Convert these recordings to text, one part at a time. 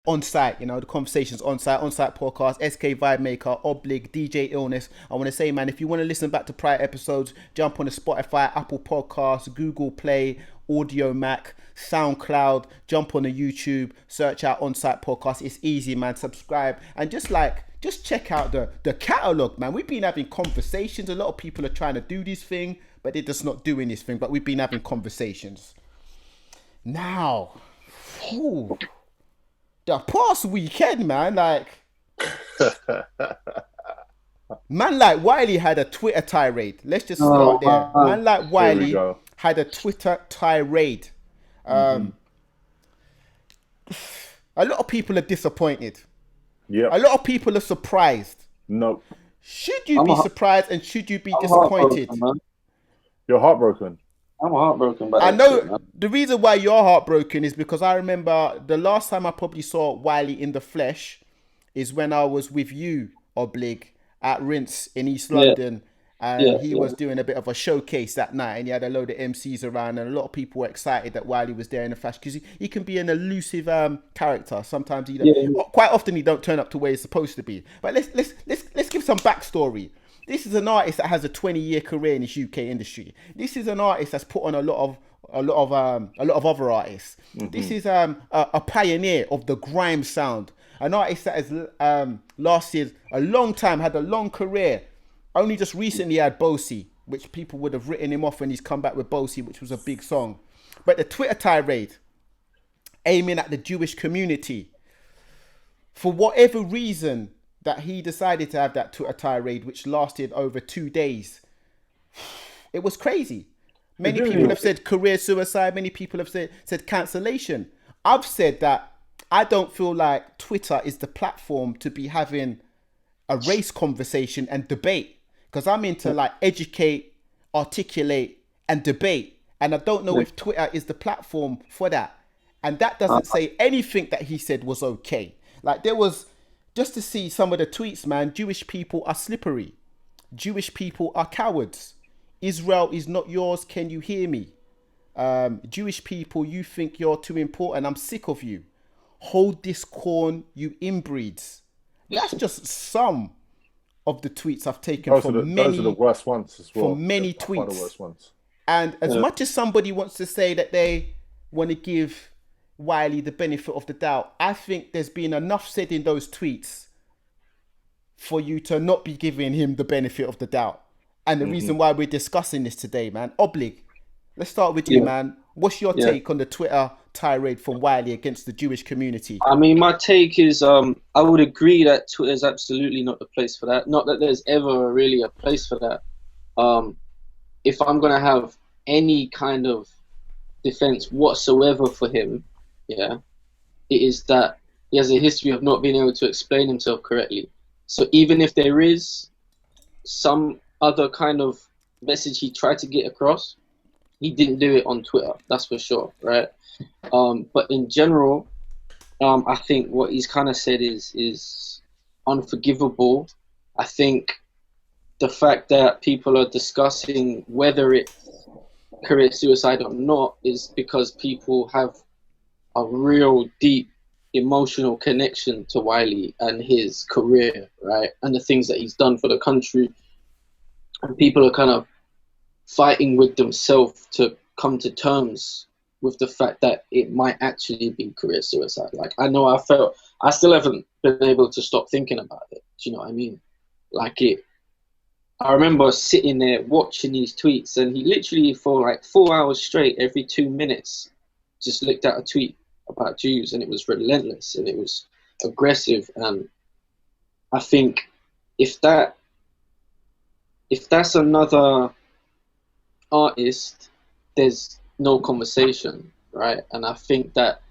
ONSITE, the conversations ONSITE Podcast, SK Vibemaker, Oblig, DJ Illness. I want to say, man, if you want to listen back to prior episodes, jump on the Spotify, Apple Podcasts, Google Play, Audio Mac, SoundCloud, jump on the YouTube, search out ONSITE Podcast. It's easy, man. Subscribe and just check out the catalog, man. We've been having conversations. A lot of people are trying to do this thing, but they're just not doing this thing. But we've been having conversations. Now, the past weekend, man, man like Wiley had a Twitter tirade. Let's just start there. Man like Wiley had a Twitter tirade. A lot of people are disappointed. Yeah. A lot of people are surprised. Nope. Should you be surprised and should you be disappointed? You're heartbroken. I'm heartbroken. By I know the reason why you're heartbroken is because I remember the last time I probably saw Wiley in the flesh is when I was with you, Oblig, at Rant in East London. And he was doing a bit of a showcase that night and he had a load of MCs around and a lot of people were excited that Wiley was there in the flesh because he can be an elusive character. Sometimes quite often he don't turn up to where he's supposed to be. But let's give some backstory. This is an artist that has a 20-year career in this UK industry. This is an artist that's put on a lot of other artists. Mm-hmm. This is a pioneer of the grime sound. An artist that has lasted a long time, had a long career. Only just recently had Bosie, which people would have written him off when he's come back with Bosie, which was a big song. But the Twitter tirade, aiming at the Jewish community, for whatever reason, that he decided to have that Twitter tirade, which lasted over 2 days. It was crazy. Many people have said career suicide. Many people have said cancellation. I've said that I don't feel like Twitter is the platform to be having a race conversation and debate. Because I'm into educate, articulate, and debate. And I don't know if Twitter is the platform for that. And that doesn't say anything that he said was okay. There was... Just to see some of the tweets, man, Jewish people are slippery. Jewish people are cowards. Israel is not yours, can you hear me? Jewish people, you think you're too important, I'm sick of you. Hold this corn, you inbreeds. That's just some of the tweets I've taken those are the worst ones as well. From many tweets. The worst ones. And as much as somebody wants to say that they want to give Wiley the benefit of the doubt, I think there's been enough said in those tweets for you to not be giving him the benefit of the doubt. And the reason why we're discussing this today, man. Oblig, let's start with you, man. What's your take on the Twitter tirade from Wiley against the Jewish community? I mean, my take is I would agree that Twitter is absolutely not the place for that. Not that there's ever really a place for that. If I'm going to have any kind of defense whatsoever for him, it is that he has a history of not being able to explain himself correctly. So even if there is some other kind of message he tried to get across, he didn't do it on Twitter, that's for sure, right? But in general, I think what he's kind of said is unforgivable. I think the fact that people are discussing whether it's career suicide or not is because people have a real deep emotional connection to Wiley and his career, right? And the things that he's done for the country. And people are kind of fighting with themselves to come to terms with the fact that it might actually be career suicide. I know I still haven't been able to stop thinking about it. Do you know what I mean? I remember sitting there watching these tweets and he literally for 4 hours straight, every 2 minutes, just looked at a tweet about Jews and it was relentless and it was aggressive. And I think if that's another artist, there's no conversation, right? And I think that,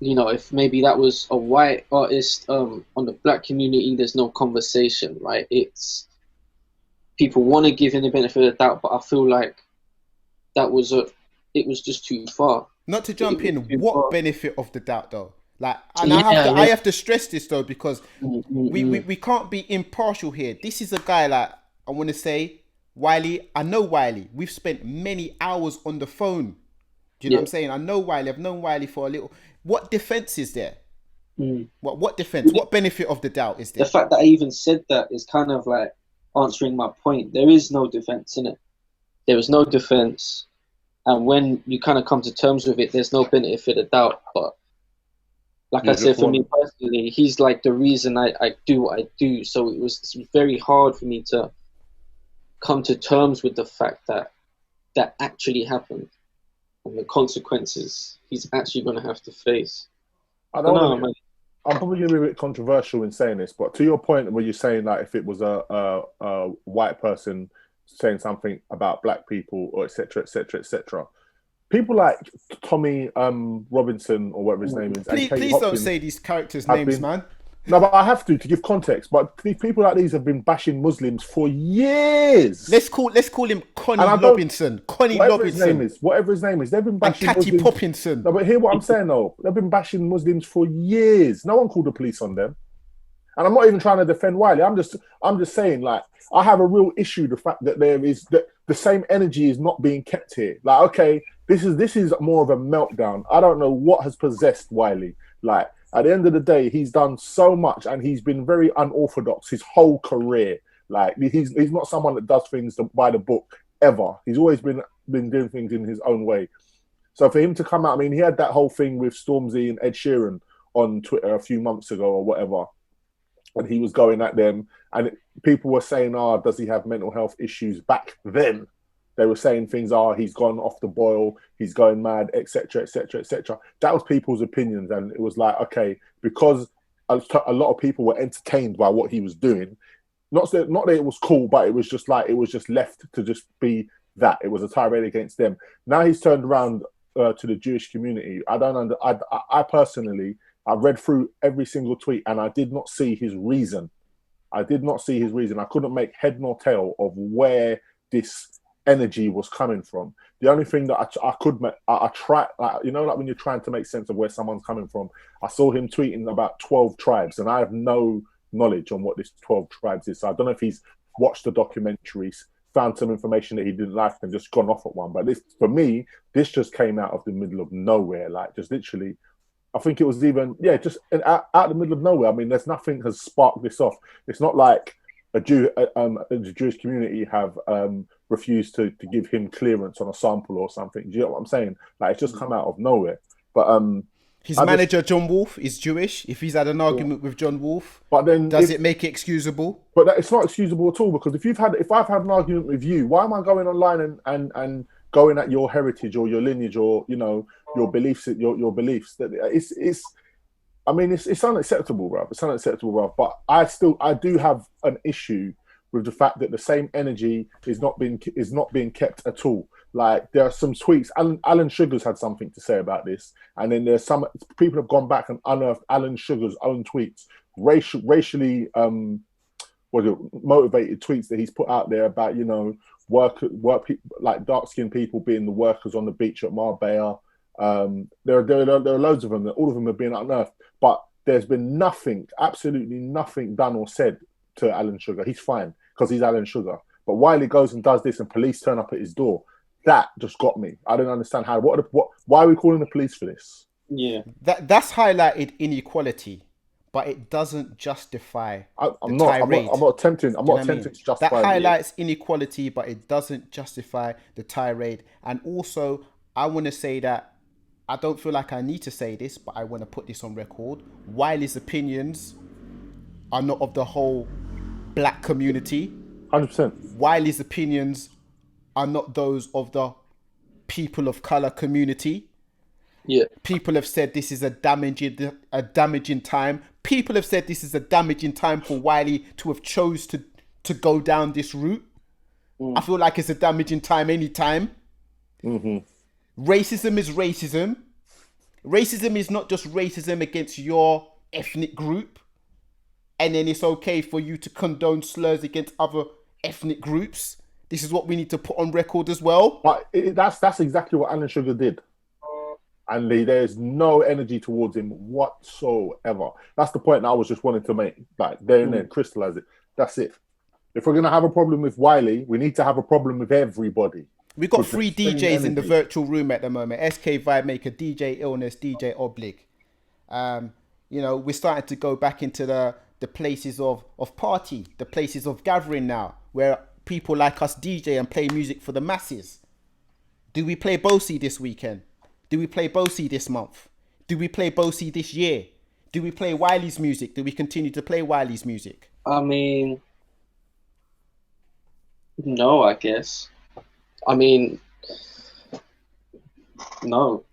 if maybe that was a white artist on the black community, there's no conversation, right? It's people want to give him the benefit of the doubt, but I feel like it was just too far. Not to jump in, what benefit of the doubt though? I have to stress this though, because we can't be impartial here. This is a guy I want to say, Wiley, I know Wiley. We've spent many hours on the phone. Do you know what I'm saying? I know Wiley. I've known Wiley for a little. What defense is there? What defense? What benefit of the doubt is there? The fact that I even said that is kind of like answering my point. There is no defense in it. There is no defense. And when you kind of come to terms with it, there's no benefit of doubt. But like I said, for me personally, he's like the reason I do what I do. So it's very hard for me to come to terms with the fact that that actually happened and the consequences he's actually going to have to face. I don't know, man. I'm probably going to be a bit controversial in saying this, but to your point where you're saying like if it was a white person saying something about black people or etc., people like Tommy Robinson or whatever his name is. Please don't say these characters' names, man. No, but I have to give context. But people like these have been bashing Muslims for years. Let's call him Connie Robinson. Whatever his name is, they've been bashing Catty Muslims. Poppinson. No, but hear what I'm saying though. They've been bashing Muslims for years. No one called the police on them. And I'm not even trying to defend Wiley. I'm just saying, like, I have a real issue the fact that the same energy is not being kept here. Like, okay, this is more of a meltdown. I don't know what has possessed Wiley. Like, at the end of the day, he's done so much and he's been very unorthodox his whole career. Like, he's not someone that does things by the book ever. He's always been doing things in his own way. So for him to come out, I mean, he had that whole thing with Stormzy and Ed Sheeran on Twitter a few months ago or whatever. And he was going at them and people were saying, does he have mental health issues back then? They were saying things, he's gone off the boil, he's going mad, etc., etc., etc. That was people's opinions. And it was like, okay, because a lot of people were entertained by what he was doing. Not that it was cool, but it was just left to just be that. It was a tirade against them. Now he's turned around to the Jewish community. I personally, I read through every single tweet and I did not see his reason. I couldn't make head nor tail of where this energy was coming from. The only thing that I tried, like, you know, like when you're trying to make sense of where someone's coming from, I saw him tweeting about 12 tribes and I have no knowledge on what this 12 tribes is. So I don't know if he's watched the documentaries, found some information that he didn't like and just gone off at one. But for me, this just came out of the middle of nowhere. Like, just literally, I think it was even, just out the middle of nowhere. I mean, there's nothing has sparked this off. It's not like the Jewish community have refused to give him clearance on a sample or something. Do you know what I'm saying? Like, it's just come out of nowhere. But his manager, John Wolfe, is Jewish. If he's had an argument with John Wolfe, but then does it make it excusable? But it's not excusable at all, because if I've had an argument with you, why am I going online and going at your heritage or your lineage or, you know, your beliefs, your beliefs? That it's unacceptable, bruv. It's unacceptable, bruv. But I do have an issue with the fact that the same energy is not being kept at all. Like, there are some tweets. Alan Sugar's had something to say about this, and then there's some people have gone back and unearthed Alan Sugar's own tweets, racially motivated tweets that he's put out there about, you know, work like dark-skinned people being the workers on the beach at Marbella. There are loads of them. All of them have been unearthed, but there's been absolutely nothing done or said to Alan Sugar. He's fine because he's Alan Sugar. But Wiley goes and does this, and police turn up at his door. That just got me. I don't understand how. Why are we calling the police for this? Yeah, that's highlighted inequality, but it doesn't justify. I'm not attempting to justify. That highlights inequality, but it doesn't justify the tirade. And also, I want to say that I don't feel like I need to say this, but I want to put this on record. Wiley's opinions are not of the whole black community. 100%. Wiley's opinions are not those of the people of color community. Yeah. People have said this is a damaging time. People have said this is a damaging time for Wiley to have chose to go down this route. I feel like it's a damaging time anytime. Mm-hmm. Racism is racism. Racism is not just racism against your ethnic group, and then it's okay for you to condone slurs against other ethnic groups. This is what we need to put on record as well. But that's exactly what Alan Sugar did. And there's no energy towards him whatsoever. That's the point that I was just wanting to make. Like, there and then, crystallize it. That's it. If we're going to have a problem with Wiley, we need to have a problem with everybody. We've got 3 DJs in the virtual room at the moment. SK Vibemaker, DJ Illness, DJ Oblig. You know, we're starting to go back into the places of party, the places of gathering now, where people like us DJ and play music for the masses. Do we play Bosi this weekend? Do we play Bosi this month? Do we play Bosi this year? Do we play Wiley's music? Do we continue to play Wiley's music? I mean, no, I guess. I mean, no.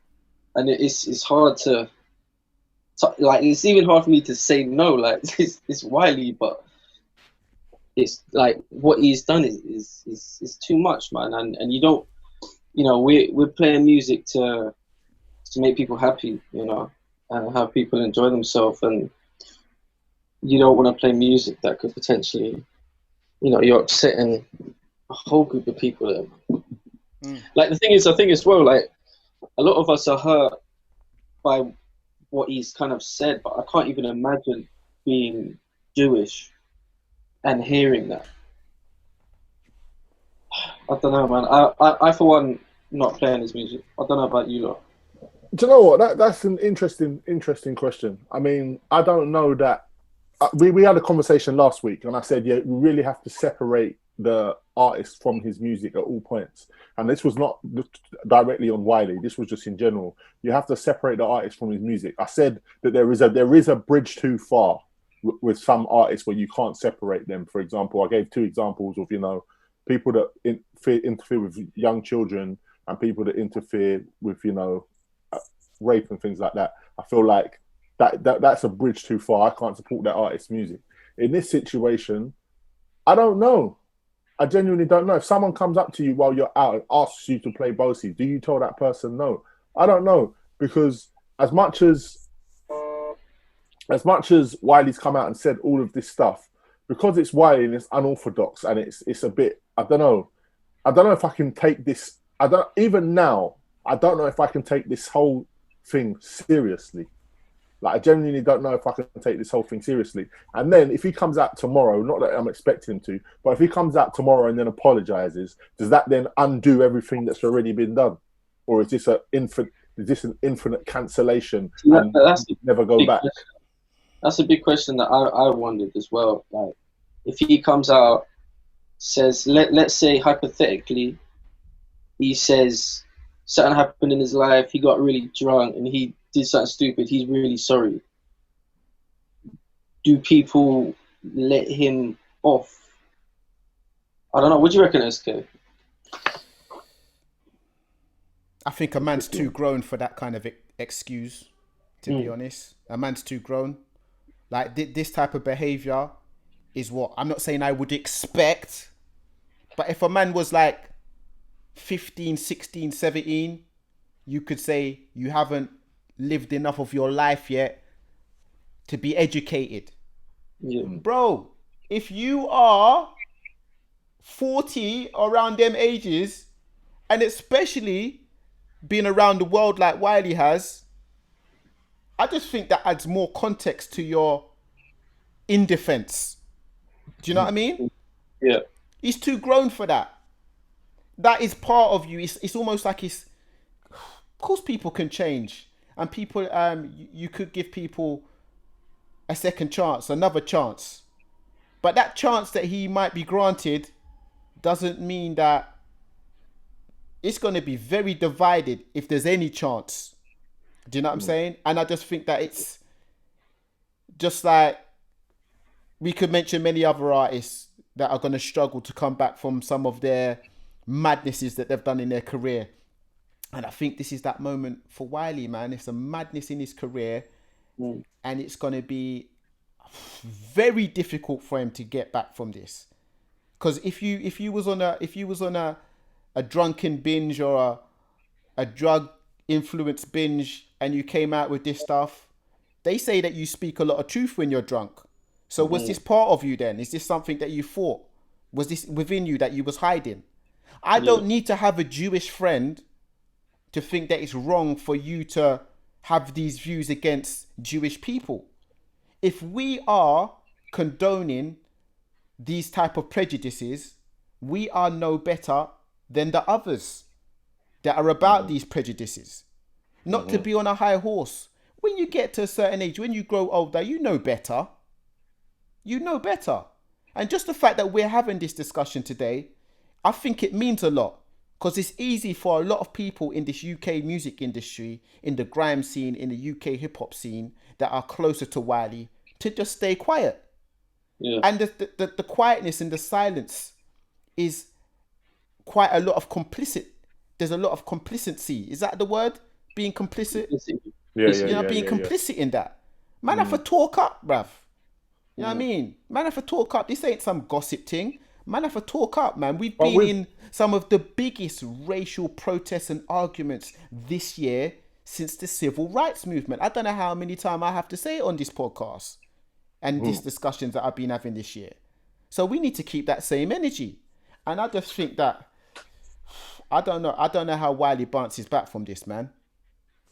And it's hard to like, it's even hard for me to say no. Like, it's Wiley, but it's like what he's done is too much, man. And you don't, you know, we're playing music to make people happy, you know, and have people enjoy themselves. And you don't want to play music that could potentially, you know, you're upsetting a whole group of people there. Like, the thing is, I think as well, like, a lot of us are hurt by what he's kind of said, but I can't even imagine being Jewish and hearing that. I don't know, man. I for one, not playing his music. I don't know about you lot. Do you know what? That's an interesting question. I mean, I don't know that. We had a conversation last week, and I said, yeah, we really have to separate the artist from his music at all points. And this was not directly on Wiley. This was just in general. You have to separate the artist from his music. I said that there is a bridge too far with some artists where you can't separate them. For example, I gave two examples of, you know, people that interfere with young children and people that interfere with, you know, rape and things like that. I feel like that's a bridge too far. I can't support that artist's music. In this situation, I don't know. I genuinely don't know. If someone comes up to you while you're out and asks you to play Bosi, do you tell that person no? I don't know, because as much as Wiley's come out and said all of this stuff, because it's Wiley and it's unorthodox and it's a bit, I don't know if I can take this. Even now, I don't know if I can take this whole thing seriously. Like, I genuinely don't know if I can take this whole thing seriously. And then if he comes out tomorrow, not that I'm expecting him to, but if he comes out tomorrow and then apologizes, does that then undo everything that's already been done? Or is this an infinite cancellation and never go back? That's a big question that I wondered as well. Like, if he comes out, says, let's say hypothetically, he says something happened in his life, he got really drunk and he did something stupid, he's really sorry. Do people let him off? I don't know. What do you reckon, SK? I think a man's too grown for that kind of excuse, to be honest. A man's too grown. Like, this type of behavior is what I'm not saying I would expect, but if a man was like 15, 16, 17, you could say you haven't lived enough of your life yet to be educated. Yeah. Bro, if you are 40, around them ages, and especially being around the world like Wiley has, I just think that adds more context to your indefense. Do you know what I mean? Yeah. He's too grown for that. That is part of you. It's almost like of course people can change. And people, you could give people a second chance, another chance. But that chance that he might be granted doesn't mean that it's going to be very divided if there's any chance. Do you know what I'm saying? And I just think that it's just like, we could mention many other artists that are going to struggle to come back from some of their madnesses that they've done in their career. And I think this is that moment for Wiley, man. It's a madness in his career, and it's going to be very difficult for him to get back from this. Because if you was on a drunken binge or a drug influenced binge and you came out with this stuff, they say that you speak a lot of truth when you're drunk. So was this part of you then? Is this something that you thought? Was this within you that you was hiding? I don't need to have a Jewish friend to think that it's wrong for you to have these views against Jewish people. If we are condoning these type of prejudices, we are no better than the others that are about these prejudices. Not to be on a high horse. When you get to a certain age, when you grow older, you know better. You know better. And just the fact that we're having this discussion today, I think it means a lot. Because it's easy for a lot of people in this UK music industry, in the grime scene, in the UK hip hop scene, that are closer to Wiley, to just stay quiet. Yeah. And the quietness and the silence is quite a lot of complicit. There's a lot of complacency. Is that the word? Being complicit? Being complicit in that. Man, have to talk up, bruv. You know what I mean? Man, have to talk up. This ain't some gossip thing. Man, have to talk up, man. We've been in some of the biggest racial protests and arguments this year since the civil rights movement. I don't know how many times I have to say it on this podcast and these discussions that I've been having this year. So we need to keep that same energy. And I just think that, I don't know how Wiley bounces back from this, man.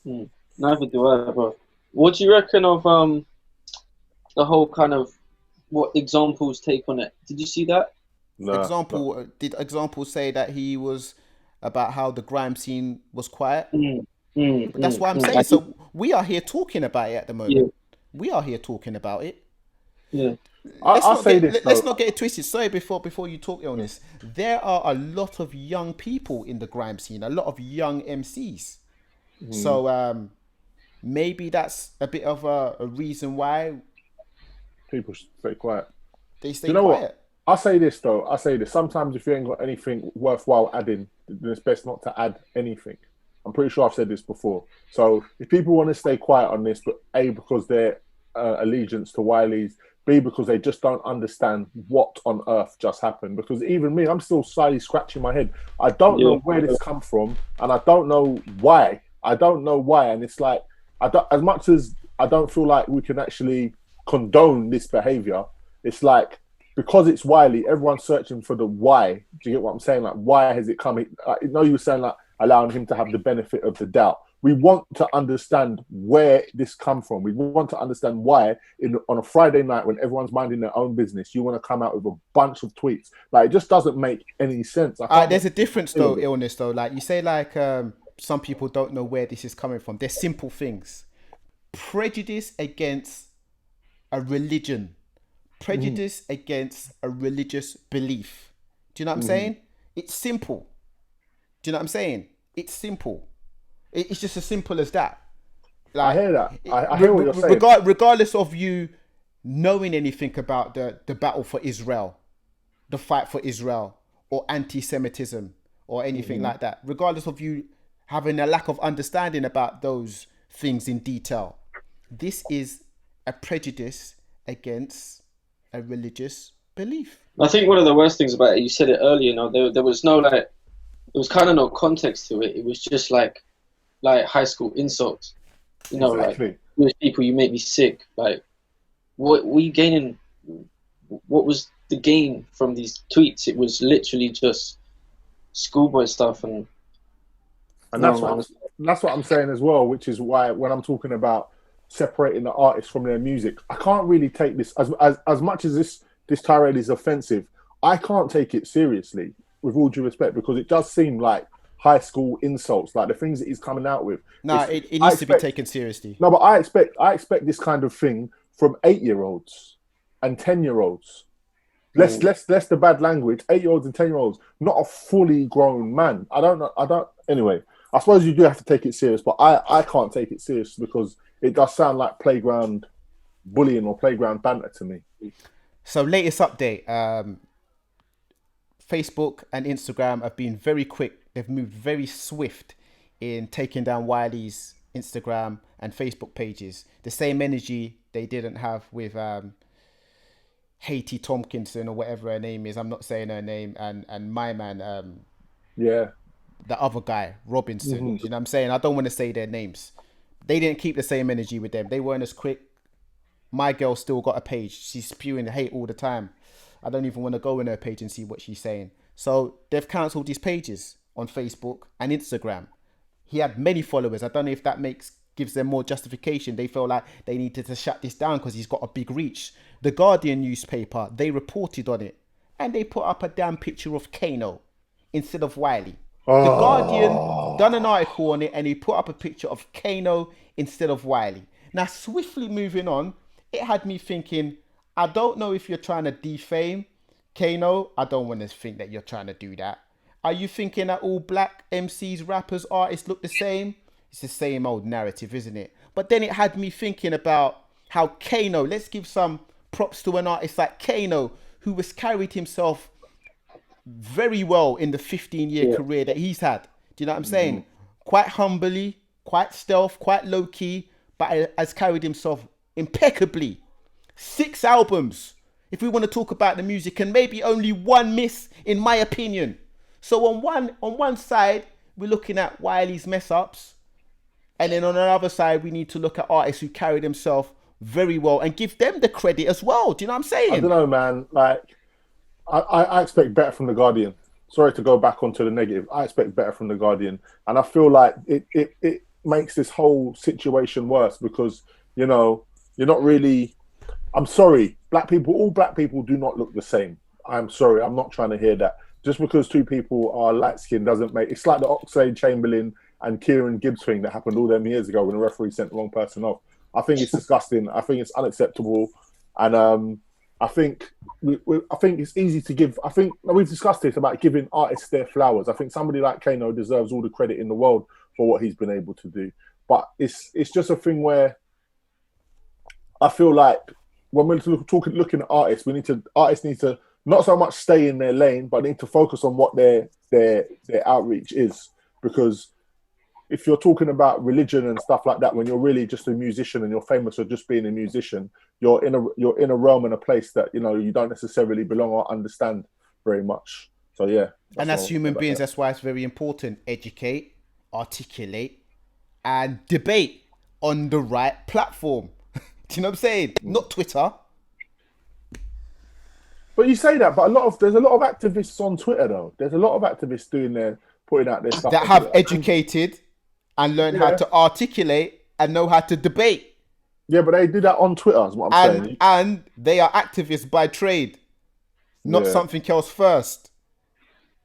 Neither do I, bro. What do you reckon of the whole kind of what Example's take on it? Did you see that? No. Did Example say that he was about how the grime scene was quiet? That's what I'm saying. So we are here talking about it at the moment. Yeah. We are here talking about it. Yeah. Let's not get it twisted. Sorry, before you talk, Illness. There are a lot of young people in the grime scene, a lot of young MCs. So maybe that's a bit of a reason why people stay quiet. They stay quiet. What? I say this. Sometimes if you ain't got anything worthwhile adding, then it's best not to add anything. I'm pretty sure I've said this before. So if people want to stay quiet on this, but A, because their allegiance to Wiley's, B, because they just don't understand what on earth just happened. Because even me, I'm still slightly scratching my head. I don't know where this come from, and I don't know why. And it's like, as much as I don't feel like we can actually condone this behavior, it's like, because it's Wiley, everyone's searching for the why. Do you get what I'm saying? Like, why has it come? You know, you were saying like allowing him to have the benefit of the doubt. We want to understand where this come from. We want to understand why on a Friday night when everyone's minding their own business, you want to come out with a bunch of tweets. Like, it just doesn't make any sense. There's a difference though, Illness though. Like you say, like some people don't know where this is coming from. They're simple things. Prejudice against a religion. Prejudice against a religious belief. Do you know what I'm saying? It's simple. Do you know what I'm saying? It's simple. It's just as simple as that. Like, I hear that. I hear what you're saying. Regardless of you knowing anything about the battle for Israel, the fight for Israel, or anti-Semitism, or anything like that, regardless of you having a lack of understanding about those things in detail, this is a prejudice against a religious belief. I think one of the worst things about it, you said it earlier, there was no there was kind of no context to it. It was just like high school insults. You know, exactly. Like, with people, you make me sick. Like, what were you gaining? What was the gain from these tweets? It was literally just schoolboy stuff, and that's what I'm saying as well. Which is why when I'm talking about separating the artists from their music, I can't really take this as much as this tirade is offensive. I can't take it seriously, with all due respect, because it does seem like high school insults, like the things that he's coming out with. No, it needs to be taken seriously. No, but I expect this kind of thing from 8-year-olds and 10-year-olds. Less the bad language. 8-year-olds and 10-year-olds, not a fully grown man. I don't know. Anyway, I suppose you do have to take it serious, but I can't take it serious because it does sound like playground bullying or playground banter to me. So, latest update. Facebook and Instagram have been very quick. They've moved very swift in taking down Wiley's Instagram and Facebook pages. The same energy they didn't have with Haiti Tompkinson or whatever her name is. I'm not saying her name. And my man, the other guy, Robinson. You know what I'm saying? I don't want to say their names. They didn't keep the same energy with them. They weren't as quick. My girl still got a page. She's spewing hate all the time. I don't even want to go in her page and see what she's saying. So they've cancelled his pages on Facebook and Instagram. He had many followers. I don't know if that gives them more justification. They feel like they needed to shut this down because he's got a big reach. The Guardian newspaper, they reported on it. And they put up a damn picture of Kano instead of Wiley. The Guardian done an article on it and he put up a picture of Kano instead of Wiley. Now, swiftly moving on, it had me thinking, I don't know if you're trying to defame Kano. I don't want to think that you're trying to do that. Are you thinking that all black MCs, rappers, artists look the same? It's the same old narrative, isn't it? But then it had me thinking about how Kano, let's give some props to an artist like Kano, who has carried himself very well in the 15-year career that he's had. Do you know what I'm saying? Quite humbly, quite stealth, quite low-key, but has carried himself impeccably. 6 albums, if we want to talk about the music, and maybe only one miss, in my opinion. So on one side, we're looking at Wiley's mess-ups, and then on the other side, we need to look at artists who carried themselves very well and give them the credit as well. Do you know what I'm saying? I don't know, man. Like, I expect better from the Guardian. Sorry to go back onto the negative. I expect better from the Guardian, and I feel like it makes this whole situation worse because, you know, you're not really. I'm sorry, all black people do not look the same. I'm sorry, I'm not trying to hear that. Just because 2 people are light skinned doesn't make. It's like the Oxlade Chamberlain and Kieran Gibbs thing that happened all them years ago when the referee sent the wrong person off. I think it's disgusting. I think it's unacceptable, and I think it's easy to give. I think we've discussed this about giving artists their flowers. I think somebody like Kano deserves all the credit in the world for what he's been able to do. But it's just a thing where I feel like when we're looking at artists, artists need to not so much stay in their lane, but need to focus on what their outreach is. Because if you're talking about religion and stuff like that, when you're really just a musician and you're famous for just being a musician, you're in a realm and a place that, you know, you don't necessarily belong or understand very much. So yeah. And as human beings, that's why it's very important. Educate, articulate, and debate on the right platform. Do you know what I'm saying? Not Twitter. But you say that, but there's a lot of activists on Twitter though. There's a lot of activists putting out their stuff that have educated and learned how to articulate and know how to debate. Yeah, but they do that on Twitter, is what I'm saying. And they are activists by trade, not something else first.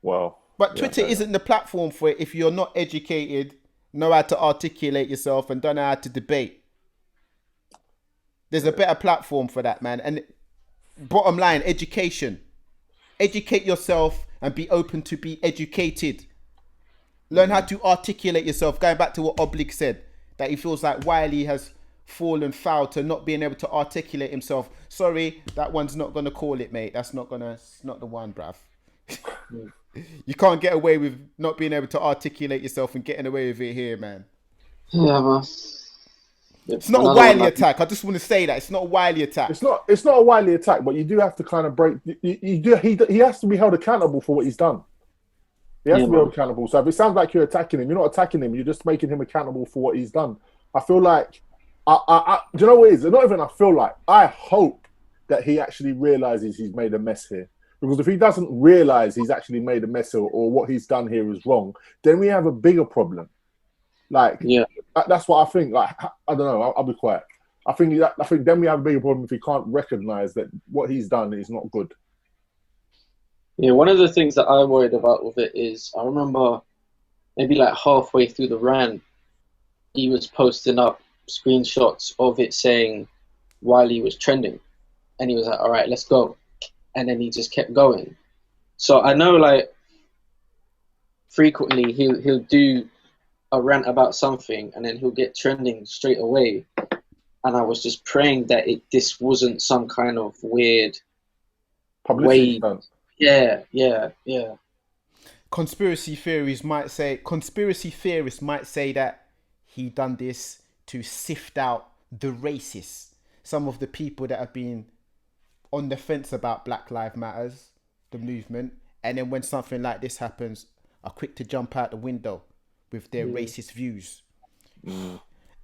Well, but Twitter isn't the platform for it if you're not educated, know how to articulate yourself, and don't know how to debate. There's a better platform for that, man. And bottom line, education. Educate yourself and be open to be educated. Learn how to articulate yourself. Going back to what Oblig said, that he feels like Wiley has fallen foul to not being able to articulate himself. Sorry, that one's not going to call it, mate. It's not the one, bruv. You can't get away with not being able to articulate yourself and getting away with it here, man. Yeah, man. It's not a Wiley attack. I just want to say that it's not a Wiley attack. It's not a Wiley attack, but you do have to kind of break. He has to be held accountable for what he's done. He has to be held accountable. So if it sounds like you're attacking him, you're not attacking him. You're just making him accountable for what he's done. I feel like, do you know what it is? Not even I feel like. I hope that he actually realizes he's made a mess here. Because if he doesn't realize he's actually made a mess or what he's done here is wrong, then we have a bigger problem. Like, that's what I think. Like, I don't know. I'll be quiet. I think then we have a bigger problem if he can't recognize that what he's done is not good. Yeah, one of the things that I'm worried about with it is I remember maybe like halfway through the Rant, he was posting up screenshots of it saying Wiley was trending, and he was like, "All right, let's go," and then he just kept going. So I know, like, frequently he'll do a rant about something and then he'll get trending straight away. And I was just praying that this wasn't some kind of weird publicity way. Yeah. Conspiracy theorists might say that he done this to sift out the racists, some of the people that have been on the fence about Black Lives Matters, the movement, and then when something like this happens, are quick to jump out the window with their racist views.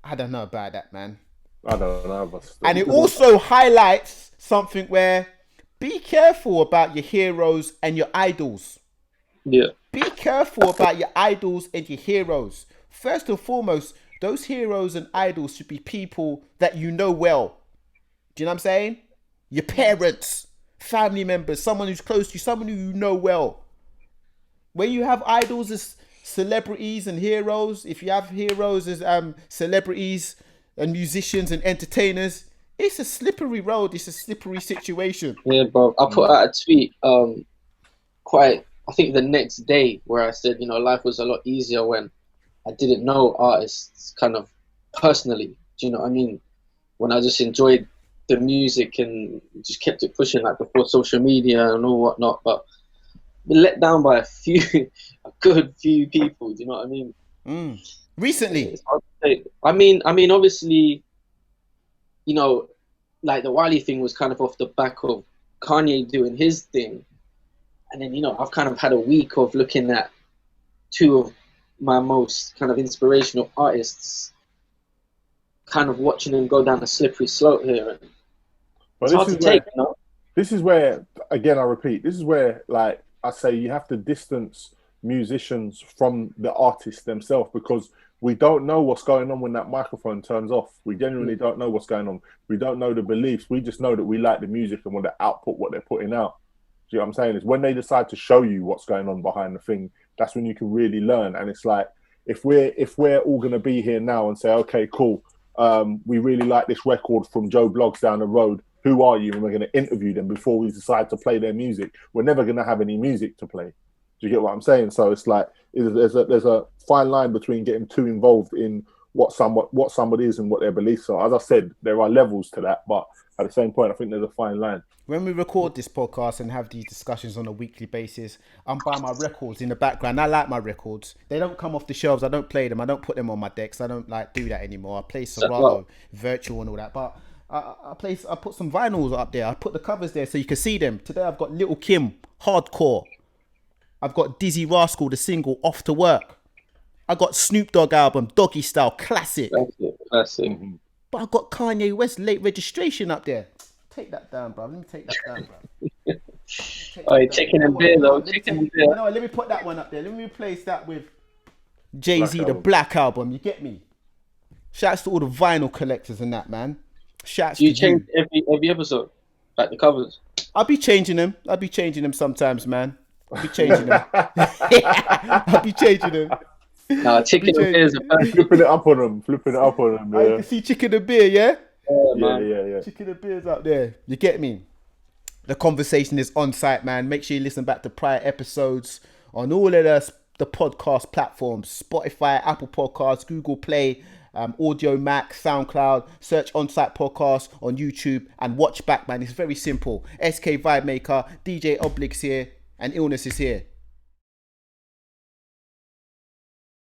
I don't know about that, man. I don't know. But and it also highlights something where be careful about your heroes and your idols. Yeah. Be careful about your idols and your heroes. First and foremost, those heroes and idols should be people that you know well. Do you know what I'm saying? Your parents, family members, someone who's close to you, someone who you know well. When you have idols as celebrities and heroes, if you have heroes as celebrities, and musicians and entertainers, it's a slippery road. It's a slippery situation. Yeah, bro. I put out a tweet I think the next day, where I said, life was a lot easier when I didn't know artists kind of personally. Do you know what I mean? When I just enjoyed the music and just kept it pushing, like before social media and all whatnot. But been let down by a good few people. Do you know what I mean? Recently, I mean, obviously, like the Wiley thing was kind of off the back of Kanye doing his thing, and then I've kind of had a week of looking at two of my most kind of inspirational artists, kind of watching them go down a slippery slope here, and it's hard to take. This is where, again, I repeat, this is where, like I say, you have to distance musicians from the artists themselves, because we don't know what's going on when that microphone turns off. We genuinely don't know what's going on. We don't know the beliefs. We just know that we like the music and want to output what they're putting out. Do you know what I'm saying? It's when they decide to show you what's going on behind the thing, that's when you can really learn. And it's like, if we're all going to be here now and say, okay, cool, we really like this record from Joe Bloggs down the road, who are you? And we're going to interview them before we decide to play their music. We're never going to have any music to play. Do you get what I'm saying? So it's like, there's a fine line between getting too involved in what somebody is and what their beliefs are. As I said, there are levels to that, but at the same point, I think there's a fine line. When we record this podcast and have these discussions on a weekly basis, I'm buying my records in the background. I like my records. They don't come off the shelves. I don't play them. I don't put them on my decks. I don't do that anymore. I play Serato, Virtual and all that. But I put some vinyls up there. I put the covers there so you can see them. Today I've got Little Kim, Hardcore. I've got Dizzy Rascal, the single, Off to Work. I got Snoop Dogg album, Doggy Style, classic. Classic. Mm-hmm. But I got Kanye West, Late Registration up there. Take that down, bro. Let me take that down, bro. Alright, chicken and beer though. Chicken and beer. No, let me put that one up there. Let me replace that with Jay-Z, the Black Album. You get me? Shouts to all the vinyl collectors and that, man. Shouts to you. Change every episode, like the covers. I'll be changing them sometimes, man. I'll be changing them. I'll be changing them. Nah, chicken and beer is a flipping it up on them. Yeah. I can see chicken and beer, yeah? Yeah. Chicken and beer's up there. You get me? The conversation is on site, man. Make sure you listen back to prior episodes on all of the podcast platforms: Spotify, Apple Podcasts, Google Play, Audio Mac, SoundCloud. Search ONSITE Podcast on YouTube and watch back, man. It's very simple. SK Vibemaker, DJ Oblig's here, and Illness is here.